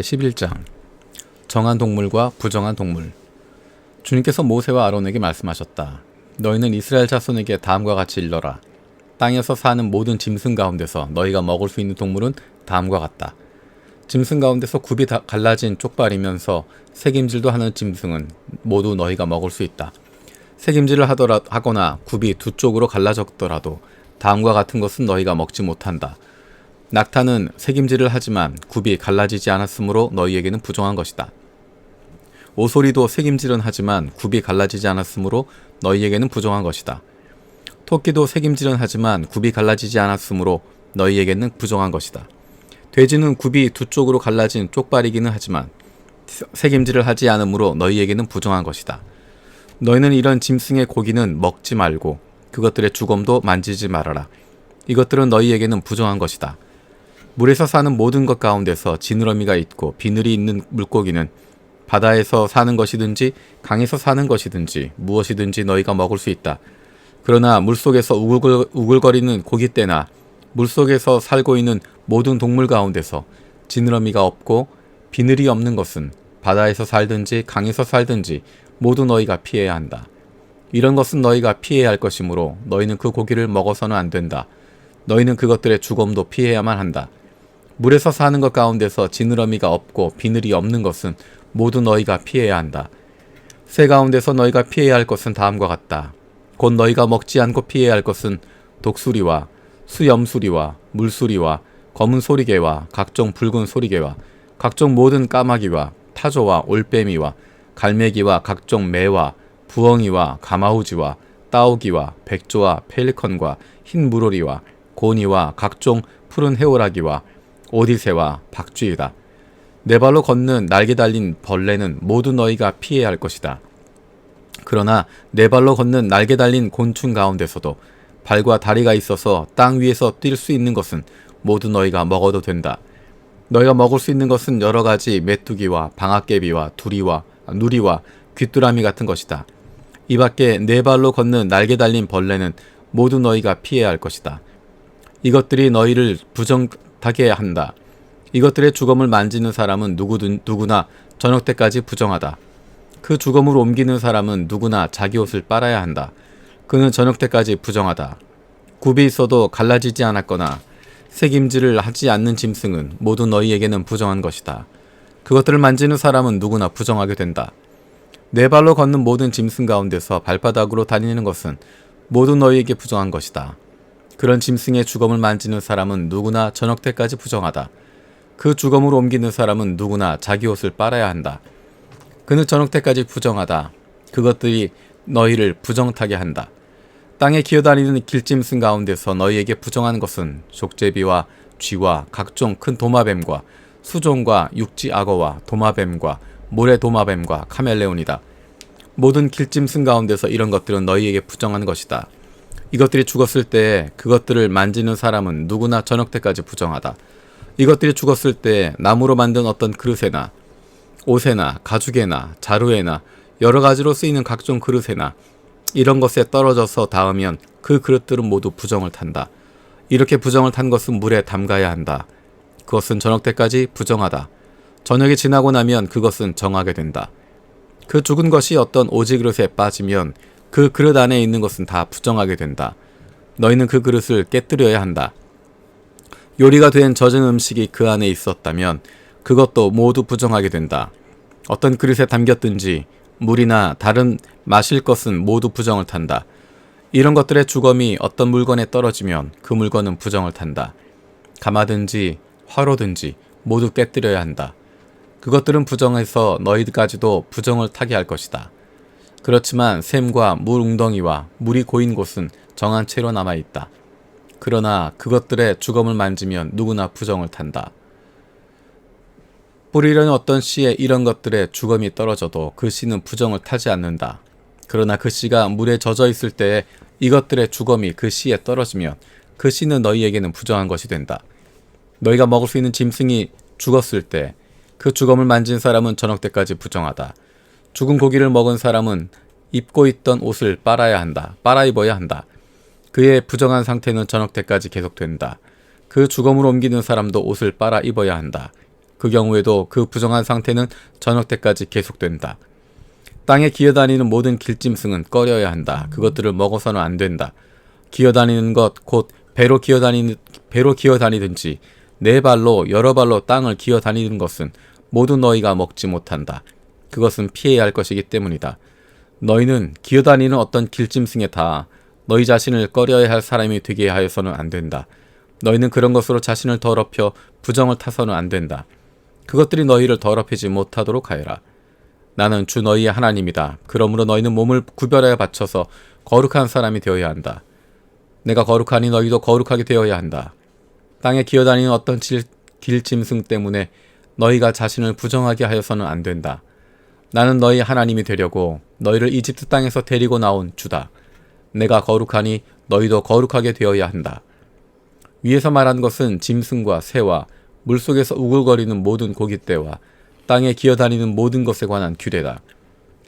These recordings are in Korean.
제11장 정한 동물과 부정한 동물. 주님께서 모세와 아론에게 말씀하셨다. 너희는 이스라엘 자손에게 다음과 같이 일러라. 땅에서 사는 모든 짐승 가운데서 너희가 먹을 수 있는 동물은 다음과 같다. 짐승 가운데서 굽이 갈라진 쪽발이면서 새김질도 하는 짐승은 모두 너희가 먹을 수 있다. 새김질을 하거나 굽이 두 쪽으로 갈라졌더라도 다음과 같은 것은 너희가 먹지 못한다. 낙타는 새김질을 하지만 굽이 갈라지지 않았으므로 너희에게는 부정한 것이다. 오소리도 새김질은 하지만 굽이 갈라지지 않았으므로 너희에게는 부정한 것이다. 토끼도 새김질은 하지만 굽이 갈라지지 않았으므로 너희에게는 부정한 것이다. 돼지는 굽이 두 쪽으로 갈라진 쪽발이기는 하지만 새김질을 하지 않으므로 너희에게는 부정한 것이다. 너희는 이런 짐승의 고기는 먹지 말고 그것들의 주검도 만지지 말아라. 이것들은 너희에게는 부정한 것이다. 물에서 사는 모든 것 가운데서 지느러미가 있고 비늘이 있는 물고기는 바다에서 사는 것이든지 강에서 사는 것이든지 무엇이든지 너희가 먹을 수 있다. 그러나 물속에서 우글거리는 고깃대나 물속에서 살고 있는 모든 동물 가운데서 지느러미가 없고 비늘이 없는 것은 바다에서 살든지 강에서 살든지 모두 너희가 피해야 한다. 이런 것은 너희가 피해야 할 것이므로 너희는 그 고기를 먹어서는 안 된다. 너희는 그것들의 주검도 피해야만 한다. 물에서 사는 것 가운데서 지느러미가 없고 비늘이 없는 것은 모두 너희가 피해야 한다. 새 가운데서 너희가 피해야 할 것은 다음과 같다. 곧 너희가 먹지 않고 피해야 할 것은 독수리와 수염수리와 물수리와 검은 소리개와 각종 붉은 소리개와 각종 모든 까마귀와 타조와 올빼미와 갈매기와 각종 매와 부엉이와 가마우지와 따오기와 백조와 펠리컨과 흰 물오리와 고니와 각종 푸른 해오라기와 오디새와 박쥐이다. 네 발로 걷는 날개 달린 벌레는 모두 너희가 피해야 할 것이다. 그러나 네 발로 걷는 날개 달린 곤충 가운데서도 발과 다리가 있어서 땅 위에서 뛸 수 있는 것은 모두 너희가 먹어도 된다. 너희가 먹을 수 있는 것은 여러 가지 메뚜기와 방앗개비와 누리와 귀뚜라미 같은 것이다. 이 밖에 네 발로 걷는 날개 달린 벌레는 모두 너희가 피해야 할 것이다. 이것들이 너희를 부정하게 한다. 이것들의 주검을 만지는 사람은 누구나 저녁 때까지 부정하다. 그 주검을 옮기는 사람은 누구나 자기 옷을 빨아야 한다. 그는 저녁 때까지 부정하다. 굽이 있어도 갈라지지 않았거나 새김질을 하지 않는 짐승은 모두 너희에게는 부정한 것이다. 그것들을 만지는 사람은 누구나 부정하게 된다. 네 발로 걷는 모든 짐승 가운데서 발바닥으로 다니는 것은 모두 너희에게 부정한 것이다. 그런 짐승의 주검을 만지는 사람은 누구나 저녁 때까지 부정하다. 그 주검을 옮기는 사람은 누구나 자기 옷을 빨아야 한다. 그는 저녁 때까지 부정하다. 그것들이 너희를 부정타게 한다. 땅에 기어다니는 길짐승 가운데서 너희에게 부정한 것은 족제비와 쥐와 각종 큰 도마뱀과 수종과 육지 악어와 도마뱀과 모래 도마뱀과 카멜레온이다. 모든 길짐승 가운데서 이런 것들은 너희에게 부정한 것이다. 이것들이 죽었을 때 그것들을 만지는 사람은 누구나 저녁 때까지 부정하다. 이것들이 죽었을 때 나무로 만든 어떤 그릇에나 옷에나 가죽에나 자루에나 여러 가지로 쓰이는 각종 그릇에나 이런 것에 떨어져서 닿으면 그 그릇들은 모두 부정을 탄다. 이렇게 부정을 탄 것은 물에 담가야 한다. 그것은 저녁 때까지 부정하다. 저녁이 지나고 나면 그것은 정하게 된다. 그 죽은 것이 어떤 오지 그릇에 빠지면 그 그릇 안에 있는 것은 다 부정하게 된다. 너희는 그 그릇을 깨뜨려야 한다. 요리가 된 젖은 음식이 그 안에 있었다면 그것도 모두 부정하게 된다. 어떤 그릇에 담겼든지 물이나 다른 마실 것은 모두 부정을 탄다. 이런 것들의 주검이 어떤 물건에 떨어지면 그 물건은 부정을 탄다. 가마든지 화로든지 모두 깨뜨려야 한다. 그것들은 부정해서 너희들까지도 부정을 타게 할 것이다. 그렇지만 샘과 물 웅덩이와 물이 고인 곳은 정한 채로 남아있다. 그러나 그것들의 주검을 만지면 누구나 부정을 탄다. 뿌리려는 어떤 씨에 이런 것들의 주검이 떨어져도 그 씨는 부정을 타지 않는다. 그러나 그 씨가 물에 젖어 있을 때에 이것들의 주검이 그 씨에 떨어지면 그 씨는 너희에게는 부정한 것이 된다. 너희가 먹을 수 있는 짐승이 죽었을 때 그 주검을 만진 사람은 저녁 때까지 부정하다. 죽은 고기를 먹은 사람은 입고 있던 옷을 빨아 입어야 한다. 그의 부정한 상태는 저녁 때까지 계속된다. 그 주검을 옮기는 사람도 옷을 빨아 입어야 한다. 그 경우에도 그 부정한 상태는 저녁 때까지 계속된다. 땅에 기어다니는 모든 길짐승은 꺼려야 한다. 그것들을 먹어서는 안 된다. 기어다니는 것 곧 배로 기어다니든지 네 발로 여러 발로 땅을 기어다니는 것은 모두 너희가 먹지 못한다. 그것은 피해야 할 것이기 때문이다. 너희는 기어다니는 어떤 길짐승에 다 너희 자신을 꺼려야 할 사람이 되게 하여서는 안 된다. 너희는 그런 것으로 자신을 더럽혀 부정을 타서는 안 된다. 그것들이 너희를 더럽히지 못하도록 하여라. 나는 주 너희의 하나님이다. 그러므로 너희는 몸을 구별하여 바쳐서 거룩한 사람이 되어야 한다. 내가 거룩하니 너희도 거룩하게 되어야 한다. 땅에 기어다니는 어떤 길짐승 때문에 너희가 자신을 부정하게 하여서는 안 된다. 나는 너희 하나님이 되려고 너희를 이집트 땅에서 데리고 나온 주다. 내가 거룩하니 너희도 거룩하게 되어야 한다. 위에서 말한 것은 짐승과 새와 물속에서 우글거리는 모든 고깃대와 땅에 기어다니는 모든 것에 관한 규례다.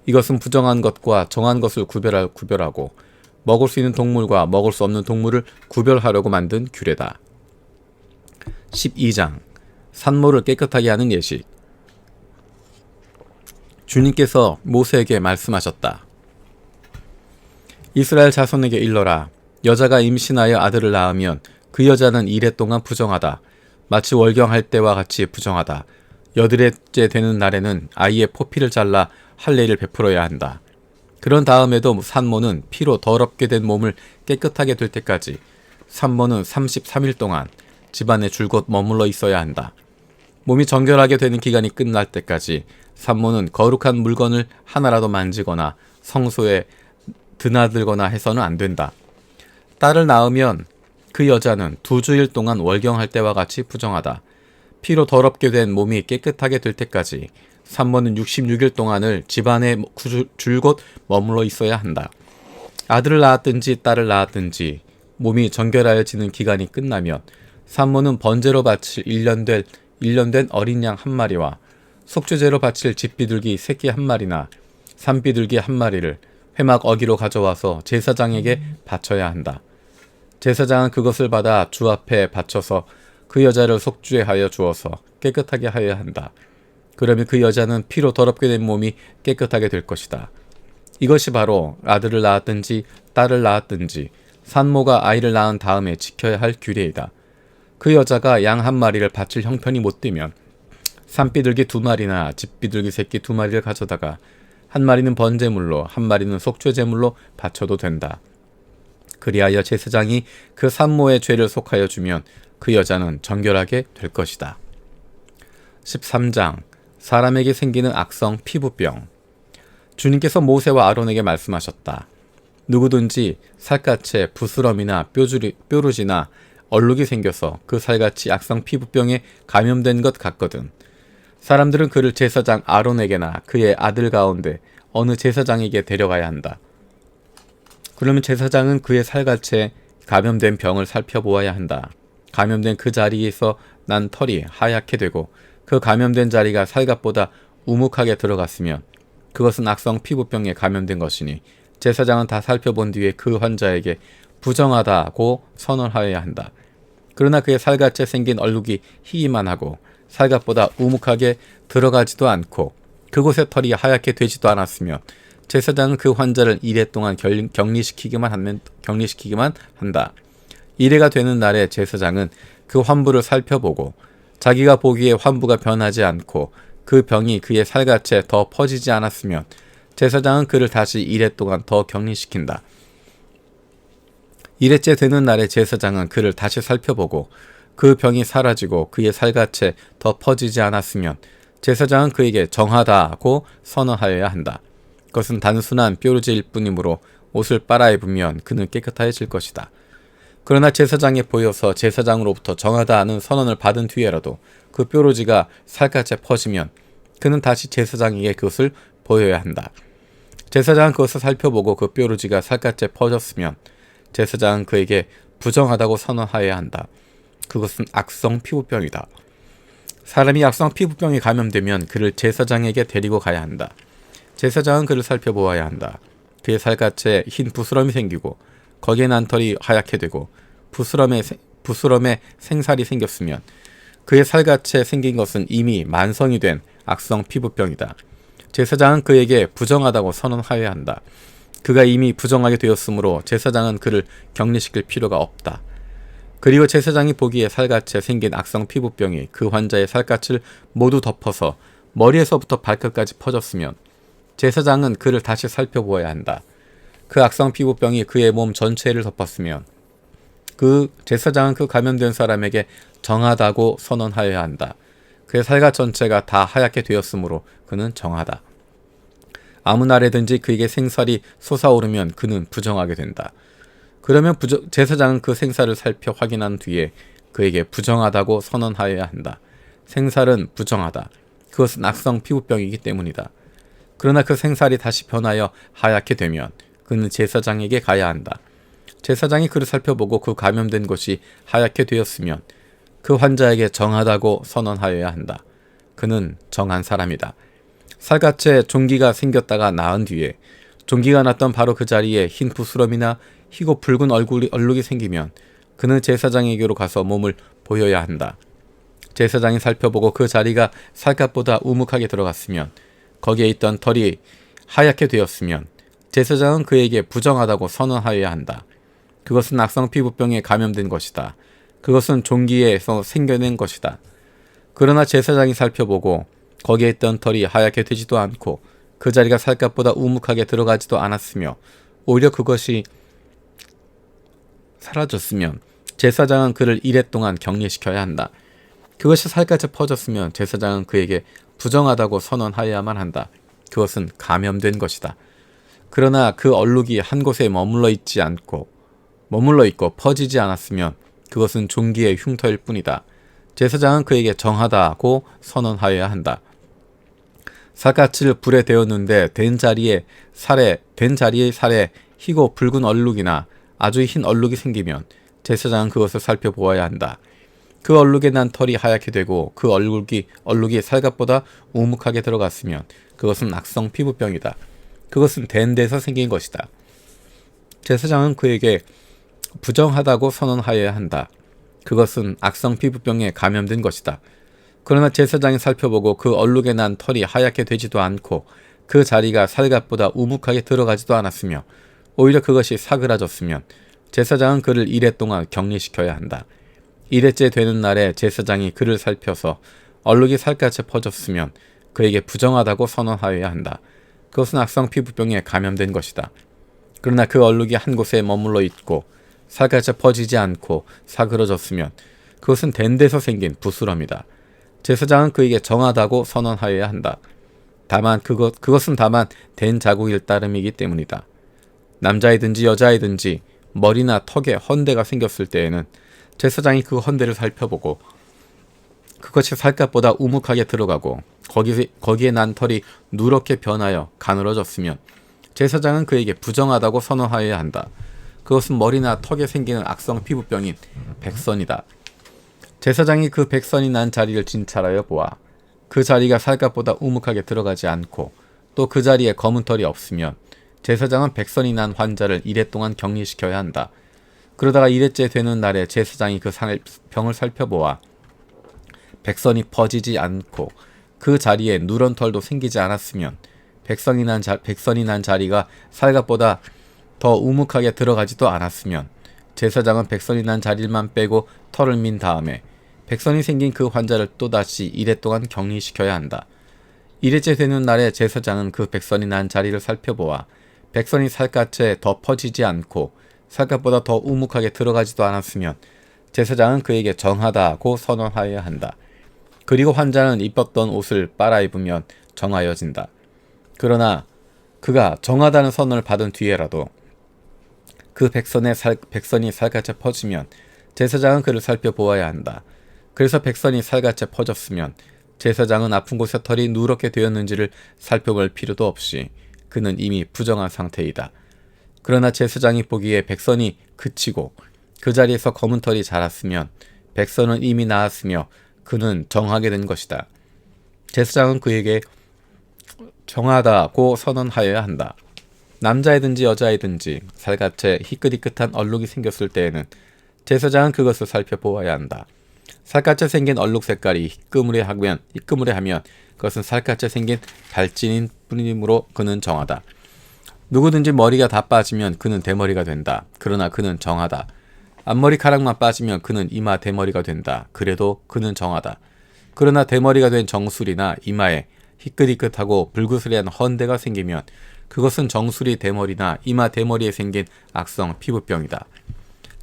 이것은 부정한 것과 정한 것을 구별하고 먹을 수 있는 동물과 먹을 수 없는 동물을 구별하려고 만든 규례다. 12장 산모를 깨끗하게 하는 예식. 주님께서 모세에게 말씀하셨다. 이스라엘 자손에게 일러라. 여자가 임신하여 아들을 낳으면 그 여자는 이래 동안 부정하다. 마치 월경할 때와 같이 부정하다. 여드레째 되는 날에는 아이의 포피를 잘라 할례를 베풀어야 한다. 그런 다음에도 산모는 피로 더럽게 된 몸을 깨끗하게 될 때까지 산모는 33일 동안 집안에 줄곧 머물러 있어야 한다. 몸이 정결하게 되는 기간이 끝날 때까지 산모는 거룩한 물건을 하나라도 만지거나 성소에 드나들거나 해서는 안 된다. 딸을 낳으면 그 여자는 2주일 동안 월경할 때와 같이 부정하다. 피로 더럽게 된 몸이 깨끗하게 될 때까지 산모는 66일 동안을 집안에 줄곧 머물러 있어야 한다. 아들을 낳았든지 딸을 낳았든지 몸이 정결하여지는 기간이 끝나면 산모는 번제로 바칠 1년 된 어린 양 1마리와 속죄제로 바칠 집비둘기 새끼 1마리나 산비둘기 1마리를 회막 어기로 가져와서 제사장에게 바쳐야 한다. 제사장은 그것을 받아 주 앞에 바쳐서 그 여자를 속죄하여 주어서 깨끗하게 하여야 한다. 그러면 그 여자는 피로 더럽게 된 몸이 깨끗하게 될 것이다. 이것이 바로 아들을 낳았든지 딸을 낳았든지 산모가 아이를 낳은 다음에 지켜야 할 규례이다. 그 여자가 양 1마리를 바칠 형편이 못 되면 산비둘기 2마리나 집비둘기 새끼 2마리를 가져다가 1마리는 번제물로 1마리는 속죄제물로 바쳐도 된다. 그리하여 제사장이 그 산모의 죄를 속하여 주면 그 여자는 정결하게 될 것이다. 13장 사람에게 생기는 악성 피부병. 주님께서 모세와 아론에게 말씀하셨다. 누구든지 살갗에 부스럼이나 뾰루지나 얼룩이 생겨서 그 살같이 악성 피부병에 감염된 것 같거든. 사람들은 그를 제사장 아론에게나 그의 아들 가운데 어느 제사장에게 데려가야 한다. 그러면 제사장은 그의 살갗에 감염된 병을 살펴보아야 한다. 감염된 그 자리에서 난 털이 하얗게 되고 그 감염된 자리가 살갗보다 우묵하게 들어갔으면 그것은 악성 피부병에 감염된 것이니 제사장은 다 살펴본 뒤에 그 환자에게 부정하다고 선언하여야 한다. 그러나 그의 살갗에 생긴 얼룩이 희기만 하고 살갗보다 우묵하게 들어가지도 않고 그곳의 털이 하얗게 되지도 않았으면 제사장은 그 환자를 이래 동안 격리시키기만 한다. 이래가 되는 날에 제사장은 그 환부를 살펴보고 자기가 보기에 환부가 변하지 않고 그 병이 그의 살갗에 더 퍼지지 않았으면 제사장은 그를 다시 이래 동안 더 격리시킨다. 이래째 되는 날에 제사장은 그를 다시 살펴보고 그 병이 사라지고 그의 살갗에 더 퍼지지 않았으면 제사장은 그에게 정하다고 선언하여야 한다. 그것은 단순한 뾰루지일 뿐이므로 옷을 빨아입으면 그는 깨끗해질 것이다. 그러나 제사장에 보여서 제사장으로부터 정하다는 선언을 받은 뒤에라도 그 뾰루지가 살갗에 퍼지면 그는 다시 제사장에게 그것을 보여야 한다. 제사장은 그것을 살펴보고 그 뾰루지가 살갗에 퍼졌으면 제사장은 그에게 부정하다고 선언하여야 한다. 그것은 악성 피부병이다. 사람이 악성 피부병에 감염되면 그를 제사장에게 데리고 가야 한다. 제사장은 그를 살펴보아야 한다. 그의 살갗에 흰 부스럼이 생기고 거기에 난 털이 하얗게 되고 부스럼에 생살이 생겼으면 그의 살같이 생긴 것은 이미 만성이 된 악성 피부병이다. 제사장은 그에게 부정하다고 선언하여야 한다. 그가 이미 부정하게 되었으므로 제사장은 그를 격리시킬 필요가 없다. 그리고 제사장이 보기에 살같이 생긴 악성 피부병이 그 환자의 살갗을 모두 덮어서 머리에서부터 발끝까지 퍼졌으면 제사장은 그를 다시 살펴보아야 한다. 그 악성 피부병이 그의 몸 전체를 덮었으면 그 제사장은 그 감염된 사람에게 정하다고 선언하여야 한다. 그의 살갗 전체가 다 하얗게 되었으므로 그는 정하다. 아무 날에든지 그에게 생살이 솟아오르면 그는 부정하게 된다. 그러면 제사장은 그 생살을 살펴 확인한 뒤에 그에게 부정하다고 선언하여야 한다. 생살은 부정하다. 그것은 악성 피부병이기 때문이다. 그러나 그 생살이 다시 변하여 하얗게 되면 그는 제사장에게 가야 한다. 제사장이 그를 살펴보고 그 감염된 곳이 하얗게 되었으면 그 환자에게 정하다고 선언하여야 한다. 그는 정한 사람이다. 살갗에 종기가 생겼다가 나은 뒤에 종기가 났던 바로 그 자리에 흰 부스럼이나 희고 붉은 얼룩이 생기면 그는 제사장에게로 가서 몸을 보여야 한다. 제사장이 살펴보고 그 자리가 살갗보다 우묵하게 들어갔으면 거기에 있던 털이 하얗게 되었으면 제사장은 그에게 부정하다고 선언하여야 한다. 그것은 악성 피부병에 감염된 것이다. 그것은 종기에서 생겨낸 것이다. 그러나 제사장이 살펴보고 거기에 있던 털이 하얗게 되지도 않고 그 자리가 살갗보다 우묵하게 들어가지도 않았으며 오히려 그것이 사라졌으면 제사장은 그를 이래 동안 격리시켜야 한다. 그것이 살갗에 퍼졌으면 제사장은 그에게 부정하다고 선언하여야만 한다. 그것은 감염된 것이다. 그러나 그 얼룩이 한 곳에 머물러 있고 퍼지지 않았으면 그것은 종기의 흉터일 뿐이다. 제사장은 그에게 정하다고 선언하여야 한다. 살갗을 불에 데웠는데 된 자리에 살에 희고 붉은 얼룩이나 아주 흰 얼룩이 생기면 제사장은 그것을 살펴보아야 한다. 그 얼룩에 난 털이 하얗게 되고 그 얼룩이 살갗보다 우묵하게 들어갔으면 그것은 악성 피부병이다. 그것은 된 데서 생긴 것이다. 제사장은 그에게 부정하다고 선언하여야 한다. 그것은 악성 피부병에 감염된 것이다. 그러나 제사장이 살펴보고 그 얼룩에 난 털이 하얗게 되지도 않고 그 자리가 살갗보다 우묵하게 들어가지도 않았으며 오히려 그것이 사그라졌으면 제사장은 그를 이래 동안 격리시켜야 한다. 이래째 되는 날에 제사장이 그를 살펴서 얼룩이 살갗에 퍼졌으면 그에게 부정하다고 선언하여야 한다. 그것은 악성 피부병에 감염된 것이다. 그러나 그 얼룩이 한 곳에 머물러 있고 살갗에 퍼지지 않고 사그러졌으면 그것은 된 데서 생긴 부스럼이다. 제사장은 그에게 정하다고 선언하여야 한다. 다만 그것은 다만 된 자국일 따름이기 때문이다. 남자이든지 여자이든지 머리나 턱에 헌대가 생겼을 때에는 제사장이 그 헌대를 살펴보고 그것이 살갗보다 우묵하게 들어가고 거기에 난 털이 누렇게 변하여 가늘어졌으면 제사장은 그에게 부정하다고 선언하여야 한다. 그것은 머리나 턱에 생기는 악성 피부병인 백선이다. 제사장이 그 백선이 난 자리를 진찰하여 보아 그 자리가 살갗보다 우묵하게 들어가지 않고 또 그 자리에 검은 털이 없으면 제사장은 백선이 난 환자를 이래 동안 격리시켜야 한다. 그러다가 이래째 되는 날에 제사장이 그 병을 살펴보아 백선이 퍼지지 않고 그 자리에 누런 털도 생기지 않았으면 백선이 난 자리가 살갗보다 더 우묵하게 들어가지도 않았으면 제사장은 백선이 난 자리만 빼고 털을 민 다음에 백선이 생긴 그 환자를 또다시 이래 동안 격리시켜야 한다. 이래째 되는 날에 제사장은 그 백선이 난 자리를 살펴보아 백선이 살갗에 더 퍼지지 않고 살갗보다 더 우묵하게 들어가지도 않았으면 제사장은 그에게 정하다고 선언하여야 한다. 그리고 환자는 입었던 옷을 빨아입으면 정하여진다. 그러나 그가 정하다는 선언을 받은 뒤에라도 그 백선이 살갗에 퍼지면 제사장은 그를 살펴보아야 한다. 그래서 백선이 살갗에 퍼졌으면 제사장은 아픈 곳에 털이 누렇게 되었는지를 살펴볼 필요도 없이 그는 이미 부정한 상태이다. 그러나 제사장이 보기에 백선이 그치고 그 자리에서 검은 털이 자랐으면 백선은 이미 나았으며 그는 정하게 된 것이다. 제사장은 그에게 정하다고 선언하여야 한다. 남자이든지 여자이든지 살갗에 희끗희끗한 얼룩이 생겼을 때에는 제사장은 그것을 살펴보아야 한다. 살갗에 생긴 얼룩 색깔이 희끄무레 하면 그것은 살갗에 생긴 발진인 뿐이므로 그는 정하다. 누구든지 머리가 다 빠지면 그는 대머리가 된다. 그러나 그는 정하다. 앞머리카락만 빠지면 그는 이마 대머리가 된다. 그래도 그는 정하다. 그러나 대머리가 된 정수리나 이마에 희끗희끗하고 불구스레한 헌대가 생기면 그것은 정수리 대머리나 이마 대머리에 생긴 악성 피부병이다.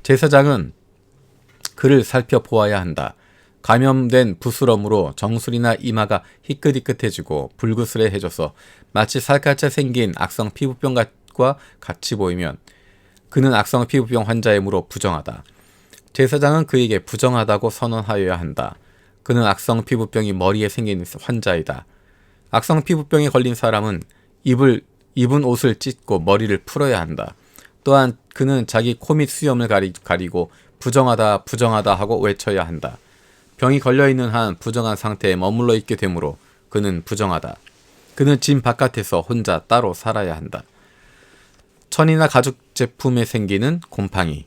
제사장은 그를 살펴보아야 한다. 감염된 부스럼으로 정수리나 이마가 희끗희끗해지고 불구스레해져서 마치 살갗에 생긴 악성 피부병과 같이 보이면 그는 악성 피부병 환자이므로 부정하다. 제사장은 그에게 부정하다고 선언하여야 한다. 그는 악성 피부병이 머리에 생긴 환자이다. 악성 피부병에 걸린 사람은 입은 옷을 찢고 머리를 풀어야 한다. 또한 그는 자기 코 및 수염을 가리고 부정하다 하고 외쳐야 한다. 병이 걸려있는 한 부정한 상태에 머물러 있게 되므로 그는 부정하다. 그는 집 바깥에서 혼자 따로 살아야 한다. 천이나 가죽 제품에 생기는 곰팡이.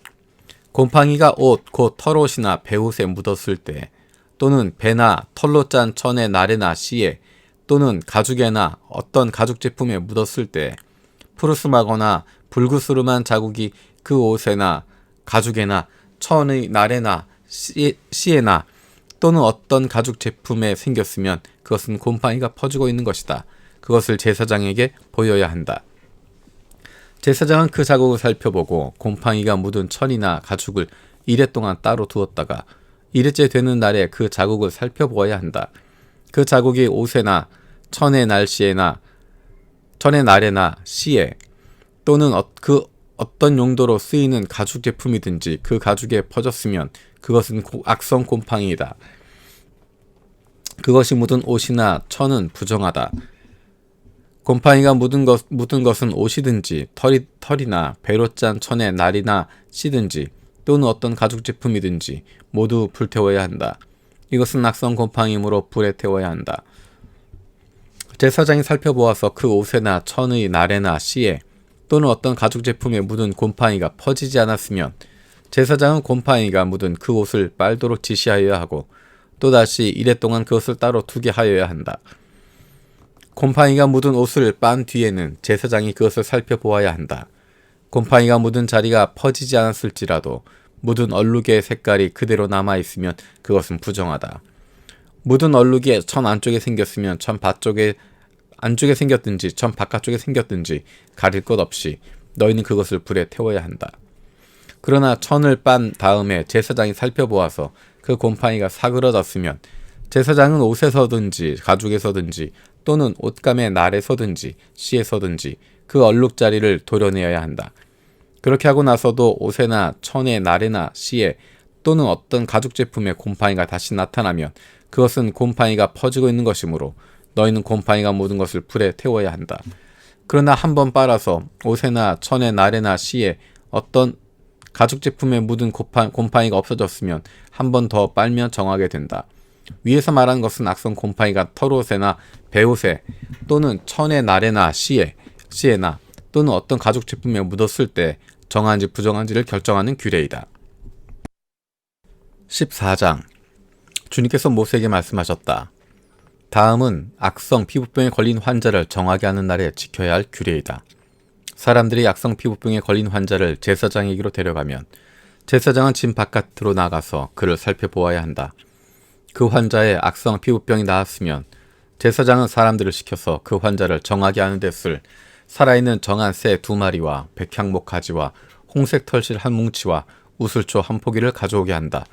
곰팡이가 옷, 곧 털옷이나 배옷에 묻었을 때 또는 배나 털로 짠 천의 날에나 씨에 또는 가죽에나 어떤 가죽 제품에 묻었을 때 푸르스마거나 불구스름한 자국이 그 옷에나 가죽에나 천의 날에나 씨에나 또는 어떤 가죽 제품에 생겼으면 그것은 곰팡이가 퍼지고 있는 것이다. 그것을 제사장에게 보여야 한다. 제사장은 그 자국을 살펴보고 곰팡이가 묻은 천이나 가죽을 이래 동안 따로 두었다가 이래째 되는 날에 그 자국을 살펴보아야 한다. 그 자국이 옷에나 천의 날에나 씨에 또는 그 어떤 용도로 쓰이는 가죽 제품이든지 그 가죽에 퍼졌으면 그것은 악성 곰팡이이다. 그것이 묻은 옷이나 천은 부정하다. 곰팡이가 묻은 것은 옷이든지 털이나 배로 짠 천의 날이나 씨든지 또는 어떤 가죽 제품이든지 모두 불태워야 한다. 이것은 악성 곰팡이므로 불에 태워야 한다. 제사장이 살펴보아서 그 옷에나 천의 날에나 씨에 또는 어떤 가죽 제품에 묻은 곰팡이가 퍼지지 않았으면 제사장은 곰팡이가 묻은 그 옷을 빨도록 지시하여야 하고 또다시 이래 동안 그것을 따로 두게 하여야 한다. 곰팡이가 묻은 옷을 빤 뒤에는 제사장이 그것을 살펴보아야 한다. 곰팡이가 묻은 자리가 퍼지지 않았을지라도 묻은 얼룩의 색깔이 그대로 남아있으면 그것은 부정하다. 묻은 얼룩이 천 안쪽에 생겼으면 천 안쪽에 생겼든지 천 바깥쪽에 생겼든지 가릴 것 없이 너희는 그것을 불에 태워야 한다. 그러나 천을 빤 다음에 제사장이 살펴보아서 그 곰팡이가 사그러졌으면 제사장은 옷에서든지 가죽에서든지 또는 옷감의 날에서든지 씨에서든지 그 얼룩자리를 도려내어야 한다. 그렇게 하고 나서도 옷에나 천의 날에나 씨에 또는 어떤 가죽 제품에 곰팡이가 다시 나타나면 그것은 곰팡이가 퍼지고 있는 것이므로 너희는 곰팡이가 묻은 것을 불에 태워야 한다. 그러나 한 번 빨아서 옷에나 천의 날에나 씨에 어떤 가죽 제품에 묻은 곰팡이가 없어졌으면 한 번 더 빨면 정하게 된다. 위에서 말한 것은 악성 곰팡이가 털옷에나 배옷에 또는 천의 날에나 씨에나 또는 어떤 가죽 제품에 묻었을 때 정한지 부정한지를 결정하는 규례이다. 14장. 주님께서 모세에게 말씀하셨다. 다음은 악성 피부병에 걸린 환자를 정하게 하는 날에 지켜야 할 규례이다. 사람들이 악성 피부병에 걸린 환자를 제사장에게로 데려가면 제사장은 집 바깥으로 나가서 그를 살펴보아야 한다. 그 환자의 악성 피부병이 나았으면 제사장은 사람들을 시켜서 그 환자를 정하게 하는 데 쓸 살아있는 정한 새 2마리와 백향목 가지와 홍색 털실 한 뭉치와 우슬초 한 포기를 가져오게 한다.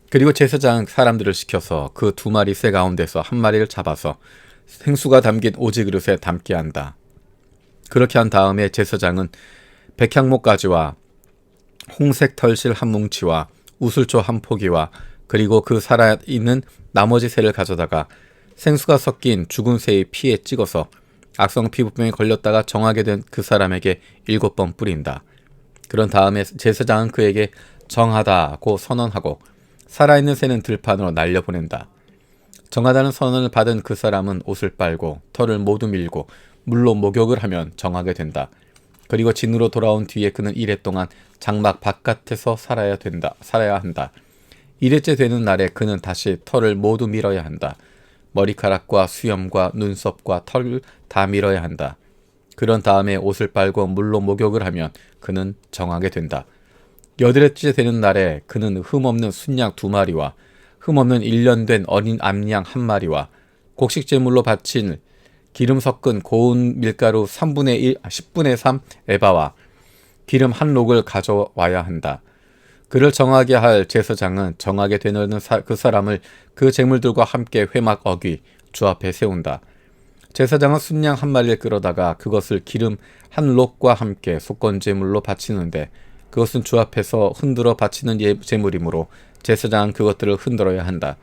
그리고 제사장은 사람들을 시켜서 그 2마리 새 가운데서 한 마리를 잡아서 생수가 담긴 오지 그릇에 담게 한다. 그렇게 한 다음에 제사장은 백향목 가지와 홍색 털실 한 뭉치와 우슬초 한 포기와 그리고 그 살아있는 나머지 새를 가져다가 생수가 섞인 죽은 새의 피에 찍어서 악성 피부병에 걸렸다가 정하게 된 그 사람에게 7번 뿌린다. 그런 다음에 제사장은 그에게 정하다고 선언하고 살아있는 새는 들판으로 날려보낸다. 정하다는 선언을 받은 그 사람은 옷을 빨고 털을 모두 밀고 물로 목욕을 하면 정하게 된다. 그리고 진으로 돌아온 뒤에 그는 이래 동안 장막 바깥에서 살아야 한다. 이래째 되는 날에 그는 다시 털을 모두 밀어야 한다. 머리카락과 수염과 눈썹과 털을 다 밀어야 한다. 그런 다음에 옷을 빨고 물로 목욕을 하면 그는 정하게 된다. 여드렛째 되는 날에 그는 흠없는 순양 2마리와 흠없는 1년 된 어린 암양 1마리와 곡식제물로 바친 기름 섞은 고운 밀가루 10분의 3 에바와 기름 1록을 가져와야 한다. 그를 정하게 할 제사장은 정하게 되는 그 사람을 그 제물들과 함께 회막 어귀 주 앞에 세운다. 제사장은 순양 1마리를 끌어다가 그것을 기름 1록과 함께 속건제물로 바치는데 그것은 주 앞에서 흔들어 바치는 제물이므로 제사장은 그것들을 흔들어야 한다.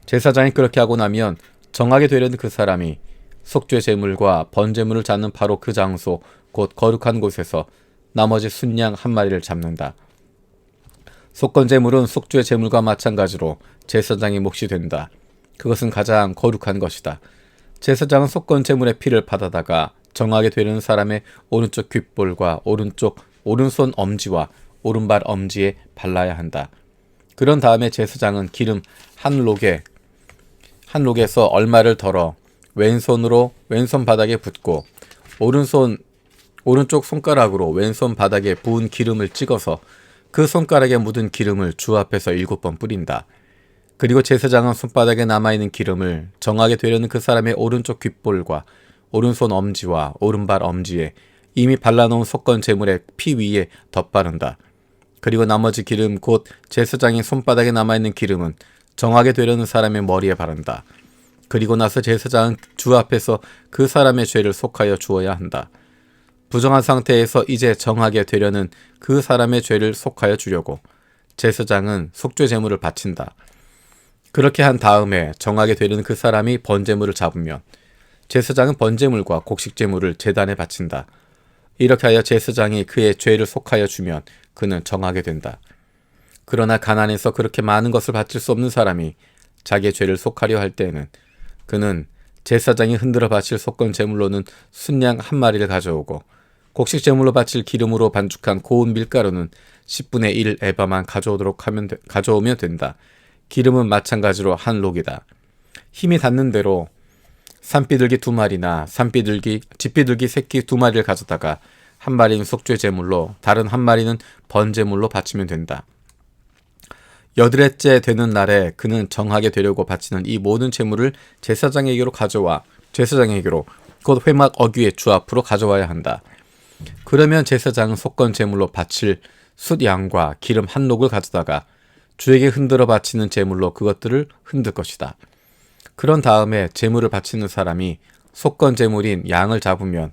제사장이 그렇게 하고 나면 정하게 되려는 그 사람이 속죄 제물과 번제물을 잡는 바로 그 장소 곧 거룩한 곳에서 나머지 순양 1마리를 잡는다. 속건제물은 속죄 제물과 마찬가지로 제사장의 몫이 된다. 그것은 가장 거룩한 것이다. 제사장은 속건제물의 피를 받아다가 정하게 되려는 사람의 오른쪽 귓볼과 오른손 엄지와 오른발 엄지에 발라야 한다. 그런 다음에 제사장은 기름 1록에서 얼마를 덜어 왼손으로 왼손 바닥에 붓고 오른쪽 손가락으로 왼손 바닥에 부은 기름을 찍어서 그 손가락에 묻은 기름을 주 앞에서 7번 뿌린다. 그리고 제사장은 손바닥에 남아있는 기름을 정하게 되려는 그 사람의 오른쪽 귓볼과 오른손 엄지와 오른발 엄지에 이미 발라놓은 속건 제물의 피 위에 덧바른다. 그리고 나머지 기름 곧 제사장의 손바닥에 남아있는 기름은 정하게 되려는 사람의 머리에 바른다. 그리고 나서 제사장은 주 앞에서 그 사람의 죄를 속하여 주어야 한다. 부정한 상태에서 이제 정하게 되려는 그 사람의 죄를 속하여 주려고 제사장은 속죄 제물을 바친다. 그렇게 한 다음에 정하게 되려는 그 사람이 번제물을 잡으면 제사장은 번제물과 곡식제물을 제단에 바친다. 이렇게 하여 제사장이 그의 죄를 속하여 주면 그는 정하게 된다. 그러나 가난해서 그렇게 많은 것을 바칠 수 없는 사람이 자기의 죄를 속하려 할 때에는 그는 제사장이 흔들어 바칠 속건 제물로는 순양 1마리를 가져오고 곡식 제물로 바칠 기름으로 반죽한 고운 밀가루는 10분의 1 에바만 가져오면 된다. 기름은 마찬가지로 1록이다. 힘이 닿는 대로 산비둘기 2마리나 집비둘기 새끼 2마리를 가져다가 1마리는 속죄 제물로 다른 1마리는 번제물로 바치면 된다. 여드렛째 되는 날에 그는 정하게 되려고 바치는 이 모든 제물을 제사장에게로 곧 회막 어귀의 주 앞으로 가져와야 한다. 그러면 제사장은 속건 제물로 바칠 숫양과 기름 1록을 가져다가 주에게 흔들어 바치는 제물로 그것들을 흔들 것이다. 그런 다음에 제물을 바치는 사람이 속건 제물인 양을 잡으면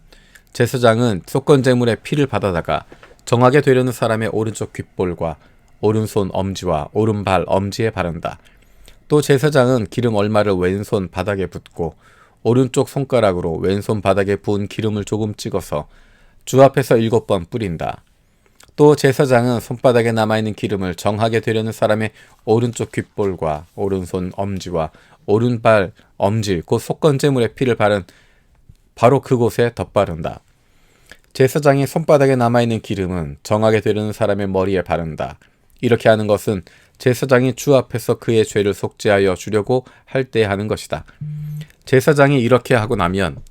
제사장은 속건 제물의 피를 받아다가 정하게 되려는 사람의 오른쪽 귓볼과 오른손 엄지와 오른발 엄지에 바른다. 또 제사장은 기름 얼마를 왼손 바닥에 붓고 오른쪽 손가락으로 왼손 바닥에 부은 기름을 조금 찍어서 주 앞에서 7번 뿌린다. 또 제사장은 손바닥에 남아있는 기름을 정하게 되려는 사람의 오른쪽 귓볼과 오른손 엄지와 오른발 엄지 곧 속건제물의 피를 바른 바로 그곳에 덧바른다. 제사장이 손바닥에 남아있는 기름은 정하게 되려는 사람의 머리에 바른다. 이렇게 하는 것은 제사장이 주 앞에서 그의 죄를 속죄하여 주려고 할 때 하는 것이다. 제사장이 이렇게 하고 나면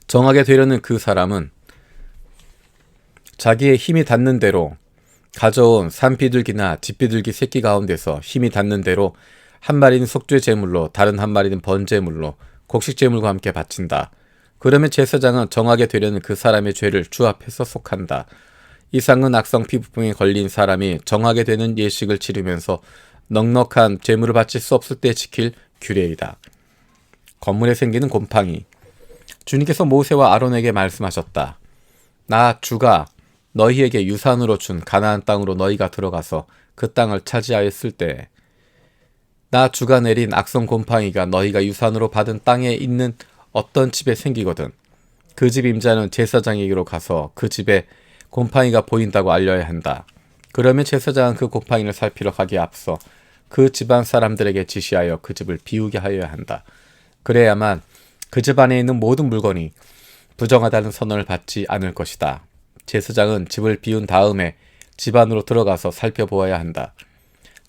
정하게 되려는 그 사람은 자기의 힘이 닿는 대로 가져온 산비둘기나 집비둘기 새끼 가운데서 힘이 닿는 대로 1마리는 속죄 제물로 다른 1마리는 번제물로 곡식 제물과 함께 바친다. 그러면 제사장은 정하게 되려는 그 사람의 죄를 주 앞에서 속한다. 이상은 악성 피부병에 걸린 사람이 정하게 되는 예식을 치르면서 넉넉한 제물을 바칠 수 없을 때 지킬 규례이다. 건물에 생기는 곰팡이. 주님께서 모세와 아론에게 말씀하셨다. 나 주가 너희에게 유산으로 준 가나안 땅으로 너희가 들어가서 그 땅을 차지하였을 때 나 주가 내린 악성 곰팡이가 너희가 유산으로 받은 땅에 있는 어떤 집에 생기거든 그 집 임자는 제사장에게로 가서 그 집에 곰팡이가 보인다고 알려야 한다. 그러면 제사장은 그 곰팡이를 살피러 가기에 앞서 그 집안 사람들에게 지시하여 그 집을 비우게 하여야 한다. 그래야만 그 집 안에 있는 모든 물건이 부정하다는 선언을 받지 않을 것이다. 제사장은 집을 비운 다음에 집 안으로 들어가서 살펴보아야 한다.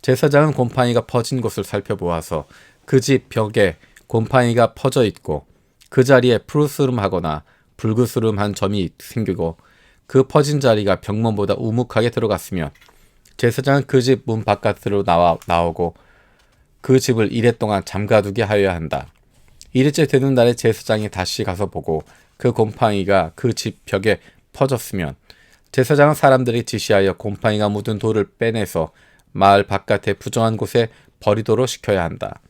제사장은 곰팡이가 퍼진 곳을 살펴보아서 그 집 벽에 곰팡이가 퍼져 있고 그 자리에 푸르스름하거나 붉으스름한 점이 생기고 그 퍼진 자리가 벽면보다 우묵하게 들어갔으면 제사장은 그 집 문 바깥으로 나오고 그 집을 이래 동안 잠가두게 하여야 한다. 이래째 되는 날에 제사장이 다시 가서 보고 그 곰팡이가 그 집 벽에 퍼졌으면 제사장은 사람들이 지시하여 곰팡이가 묻은 돌을 빼내서 마을 바깥의 부정한 곳에 버리도록 시켜야 한다.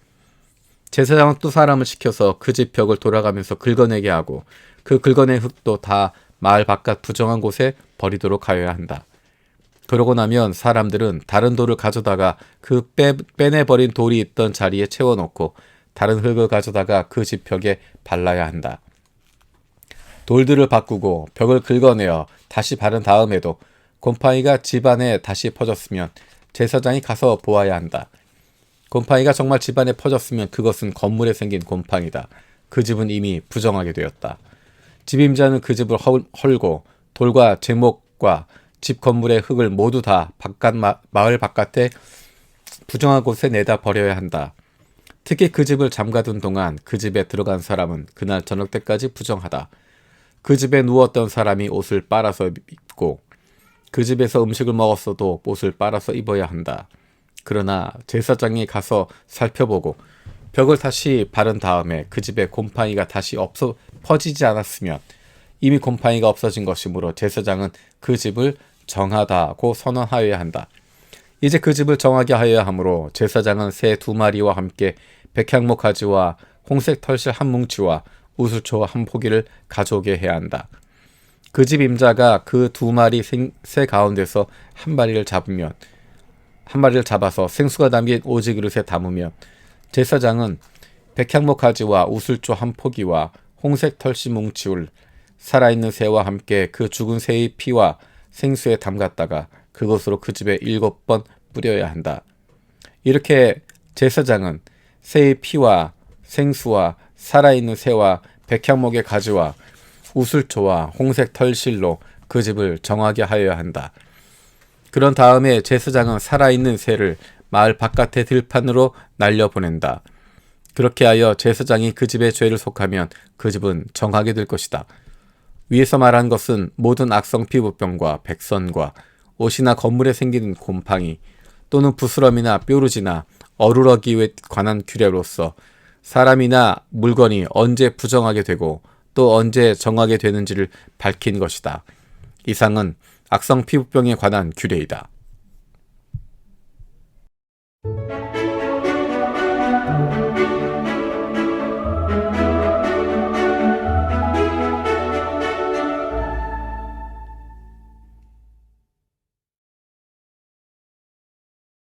제사장은 또 사람을 시켜서 그 집 벽을 돌아가면서 긁어내게 하고 그 긁어낸 흙도 다 마을 바깥 부정한 곳에 버리도록 하여야 한다. 그러고 나면 사람들은 다른 돌을 가져다가 그 빼내버린 돌이 있던 자리에 채워놓고 다른 흙을 가져다가 그 집 벽에 발라야 한다. 돌들을 바꾸고 벽을 긁어내어 다시 바른 다음에도 곰팡이가 집 안에 다시 퍼졌으면 제사장이 가서 보아야 한다. 곰팡이가 정말 집 안에 퍼졌으면 그것은 건물에 생긴 곰팡이다. 그 집은 이미 부정하게 되었다. 집임자는 그 집을 헐고 돌과 제목과 집 건물의 흙을 모두 다 마을 바깥에 부정한 곳에 내다 버려야 한다. 특히 그 집을 잠가둔 동안 그 집에 들어간 사람은 그날 저녁 때까지 부정하다. 그 집에 누웠던 사람이 옷을 빨아서 입고 그 집에서 음식을 먹었어도 옷을 빨아서 입어야 한다. 그러나 제사장이 가서 살펴보고 벽을 다시 바른 다음에 그 집에 곰팡이가 다시 퍼지지 않았으면 이미 곰팡이가 없어진 것이므로 제사장은 그 집을 정하다고 선언하여야 한다. 이제 그 집을 정하게 하여야 하므로 제사장은 새 2마리와 함께 백향목 가지와 홍색 털실 한 뭉치와 우슬초 한 포기를 가져오게 해야 한다. 그 집 임자가 그 2마리 새 가운데서 한 마리를 잡아서 생수가 담긴 오지 그릇에 담으면 제사장은 백향목 가지와 우슬초 한 포기와 홍색 털실 뭉치를 살아있는 새와 함께 그 죽은 새의 피와 생수에 담갔다가 그것으로 그 집에 7번 뿌려야 한다. 이렇게 제사장은 새의 피와 생수와 살아있는 새와 백향목의 가지와 우슬초와 홍색 털실로 그 집을 정하게 하여야 한다. 그런 다음에 제사장은 살아있는 새를 마을 바깥의 들판으로 날려보낸다. 그렇게 하여 제사장이 그 집의 죄를 속하면 그 집은 정하게 될 것이다. 위에서 말한 것은 모든 악성 피부병과 백선과 옷이나 건물에 생기는 곰팡이 또는 부스럼이나 뾰루지나 어루러기에 관한 규례로서 사람이나 물건이 언제 부정하게 되고 또 언제 정하게 되는지를 밝힌 것이다. 이상은 악성 피부병에 관한 규례이다.